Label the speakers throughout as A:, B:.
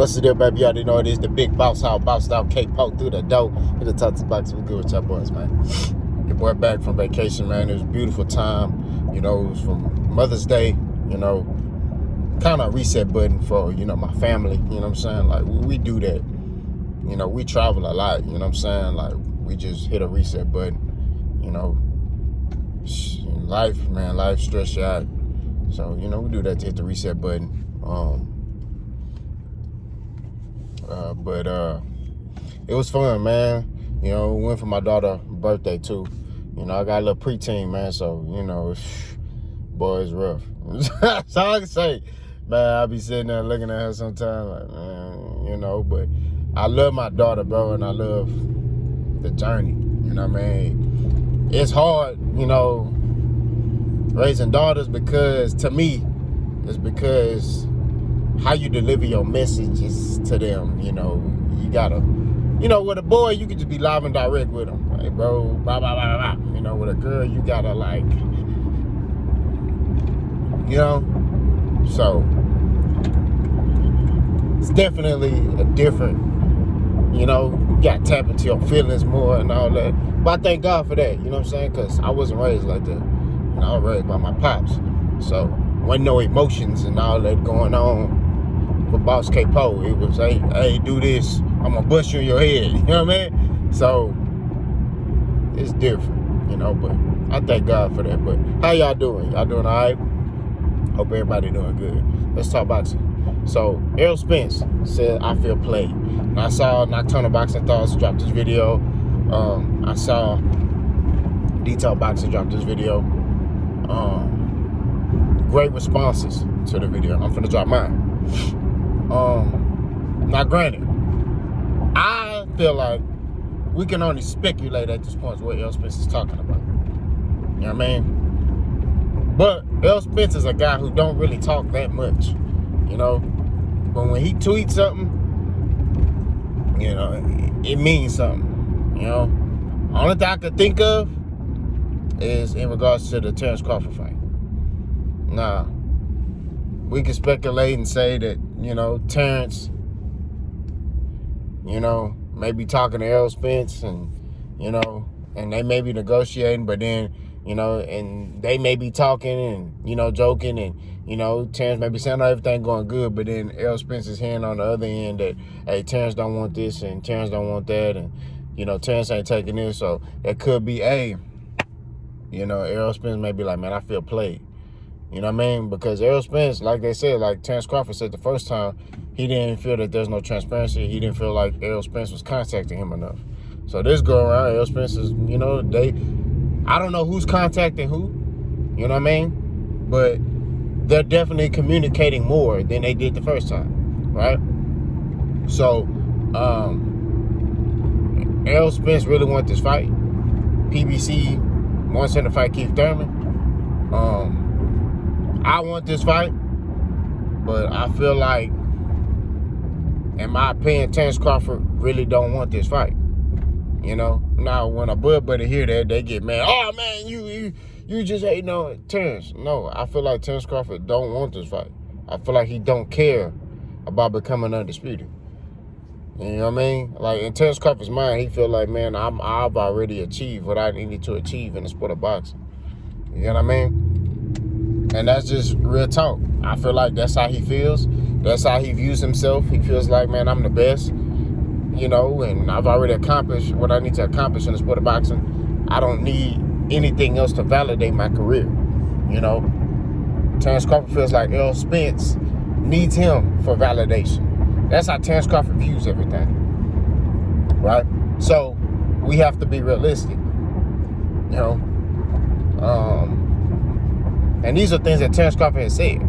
A: What's the deal, baby? You already know it is the big boss how bounced out K-Poke through the dough. Hit the top to box. We good with y'all boys, man. Your boy back from vacation, man. It was a beautiful time. You know, it was from Mother's Day, you know, kind of reset button for, you know, my family. You know what I'm saying? Like, we do that. You know, we travel a lot. You know what I'm saying? Like, we just hit a reset button. You know, life, man, life stress you out. So, you know, we do that to hit the reset button. But it was fun, man. You know, went for my daughter's birthday too. You know, I got a little preteen, man. So, you know, boy, it's rough. That's all I can say. Man, I be sitting there looking at her sometimes, like, man, you know, but I love my daughter, bro, and I love the journey. You know what I mean? It's hard, you know, raising daughters because, to me, it's because how you deliver your messages to them. You know, you gotta, you know, with a boy, you can just be live and direct with them. Like, bro, blah, blah, blah, blah. You know, with a girl, you gotta, like, you know, so it's definitely a different, you know, you gotta tap into your feelings more and all that. But I thank God for that, you know what I'm saying? Because I wasn't raised like that. You know, I was raised by my pops. So, wasn't no emotions and all that going on for Boss K-Po. It was, hey, do this, I'm gonna bust you in your head. You know what I mean? So, it's different, you know, but I thank God for that. But how y'all doing? Y'all doing all right? Hope everybody doing good. Let's talk boxing. So, Errol Spence said, I feel played. And I saw Nocturnal Boxing Thoughts drop this video. I saw Detail Boxing drop this video. Great responses to the video. I'm finna drop mine. Now granted, I feel like we can only speculate at this point what Errol Spence is talking about. You know what I mean? But Errol Spence is a guy who don't really talk that much, you know? But when he tweets something, you know, it means something, you know? Only thing I could think of is in regards to the Terrence Crawford fight. Now, we can speculate and say that, you know, Terrence, you know, may be talking to Errol Spence and, you know, and they may be negotiating, but then, you know, and they may be talking and, you know, joking and, you know, Terrence may be saying everything going good, but then Errol Spence is hearing on the other end that, hey, Terrence don't want this and Terrence don't want that and, you know, Terrence ain't taking this. So it could be, hey, you know, Errol Spence may be like, man, I feel played. You know what I mean? Because Errol Spence, like they said, like Terrence Crawford said the first time, he didn't feel that there's no transparency. He didn't feel like Errol Spence was contacting him enough. So this go around, Errol Spence is, you know, I don't know who's contacting who. You know what I mean? But they're definitely communicating more than they did the first time, right? So, Errol Spence really wants this fight. PBC wants him to fight Keith Thurman. I want this fight, but I feel like, in my opinion, Terrence Crawford really don't want this fight. You know? Now, when a bud buddy hear that, they get mad. Oh, man, you just hating on Terrence. No, I feel like Terrence Crawford don't want this fight. I feel like he don't care about becoming undisputed. You know what I mean? Like, in Terrence Crawford's mind, he feel like, man, I've already achieved what I needed to achieve in the sport of boxing. You know what I mean? And that's just real talk. I feel like that's how he feels. That's how he views himself. He feels like, man, I'm the best, you know, and I've already accomplished what I need to accomplish in the sport of boxing. I don't need anything else to validate my career, you know. Terrence Crawford feels like Errol Spence needs him for validation. That's how Terrence Crawford views everything, right? So we have to be realistic, you know. And these are things that Terrence Crawford has said,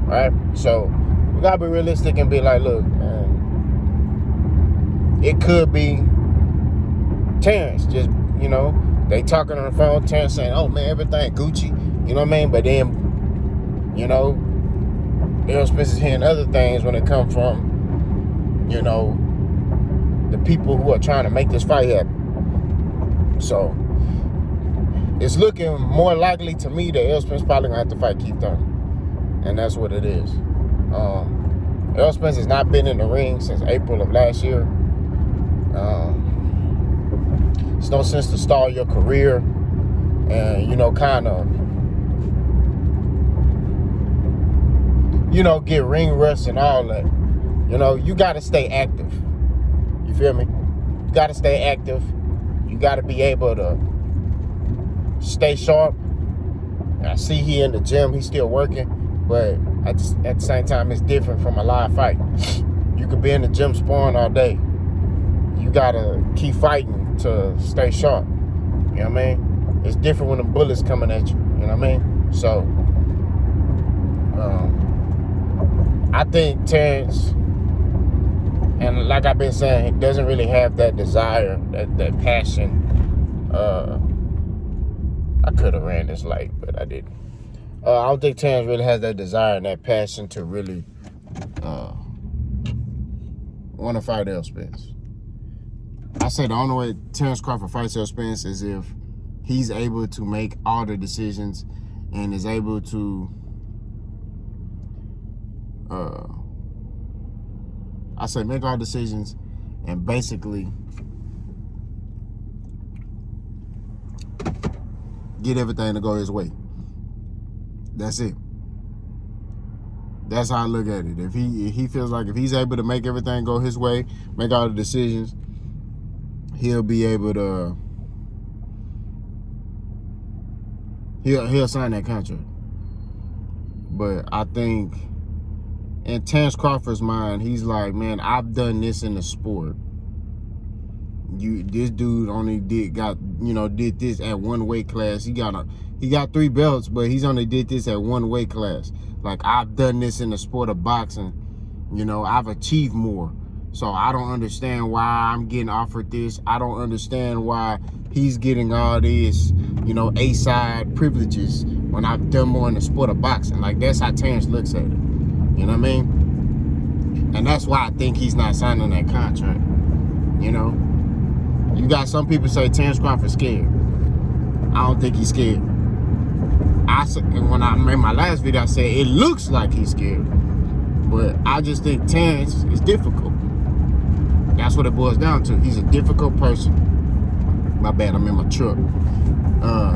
A: right? So we gotta be realistic and be like, look, man, it could be Terrence just, you know, they talking on the phone, Terrence saying, oh man, everything Gucci, you know what I mean? But then, you know, Errol Spence is hearing other things when it comes from, you know, the people who are trying to make this fight happen. So it's looking more likely to me that Errol Spence probably gonna have to fight Keith Thurman, and that's what it is. Errol Spence has not been in the ring since April of last year. It's no sense to stall your career and, kind of, get ring rust and all that. You got to stay active. You feel me? You got to stay active. You got to be able to stay sharp. I see he in the gym. He's still working. But at the same time, it's different from a live fight. You could be in the gym sparring all day. You got to keep fighting to stay sharp. You know what I mean? It's different when the bullets coming at you. You know what I mean? So, I think Terrence, and like I've been saying, he doesn't really have that desire, that passion. I could have ran this light, but I didn't. I don't think Terrence really has that desire and that passion to really want to fight Errol Spence. I say the only way Terrence Crawford fights Errol Spence is if he's able to make all the decisions and is able to make all decisions and basically get everything to go his way. That's it. That's how I look at it. If he feels like if he's able to make everything go his way, make all the decisions, he'll be able to he'll sign that contract. But I think in Terrence Crawford's mind, he's like, man, I've done this in the sport. This dude only did this at one weight class. He got 3 belts, but he's only did this at one weight class. Like, I've done this in the sport of boxing. I've achieved more. So I don't understand why I'm getting offered this. I don't understand why he's getting all these, A-side privileges when I've done more in the sport of boxing. Like, that's how Terrence looks at it. You know what I mean? And that's why I think he's not signing that contract. You got some people say Terrence Crawford's scared. I don't think he's scared. And when I made my last video, I said it looks like he's scared. But I just think Terrence is difficult. That's what it boils down to. He's a difficult person. My bad, I'm in my truck.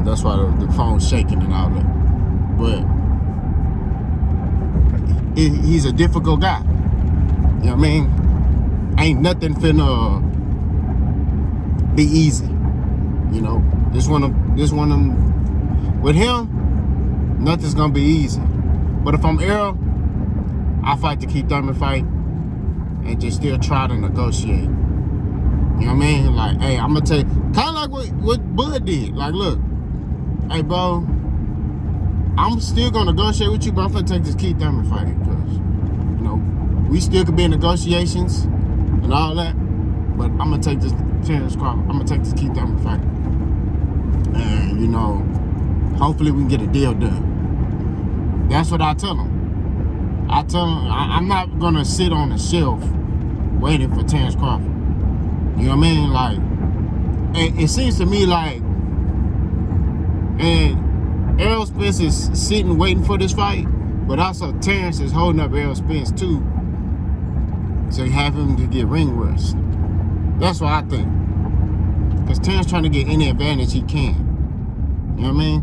A: That's why the phone's shaking and all that. But he's a difficult guy. You know what I mean? Ain't nothing finna be easy. This one of them, with him, nothing's gonna be easy. But if I'm Errol, I fight the Keith Thurman fight and just still try to negotiate. You know what I mean? Like, hey, I'm gonna tell you, kind of like what Bud did. Like, look, hey, bro, I'm still gonna negotiate with you, but I'm gonna take this Keith Thurman fight because, we still could be in negotiations and all that. But I'm gonna take this Terrence Crawford. I'm gonna take this Keith Thurman fight, and hopefully we can get a deal done. That's what I tell him. I'm not gonna sit on the shelf waiting for Terrence Crawford. You know what I mean? Like, it seems to me like, and Errol Spence is sitting waiting for this fight, but also Terrence is holding up Errol Spence too, so you have him to get ring rust. That's what I think. Because Terrence trying to get any advantage he can. You know what I mean?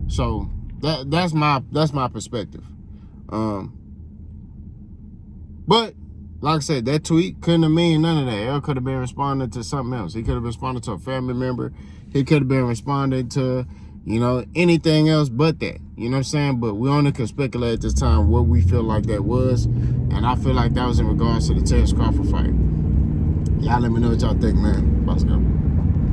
A: So that's my perspective. But like I said, that tweet couldn't have mean none of that. Errol could have been responding to something else. He could have responded to a family member. He could have been responding to, anything else but that. You know what I'm saying? But we only can speculate at this time what we feel like that was. And I feel like that was in regards to the Terrence Crawford fight. Y'all let me know what y'all think, man. Let's go.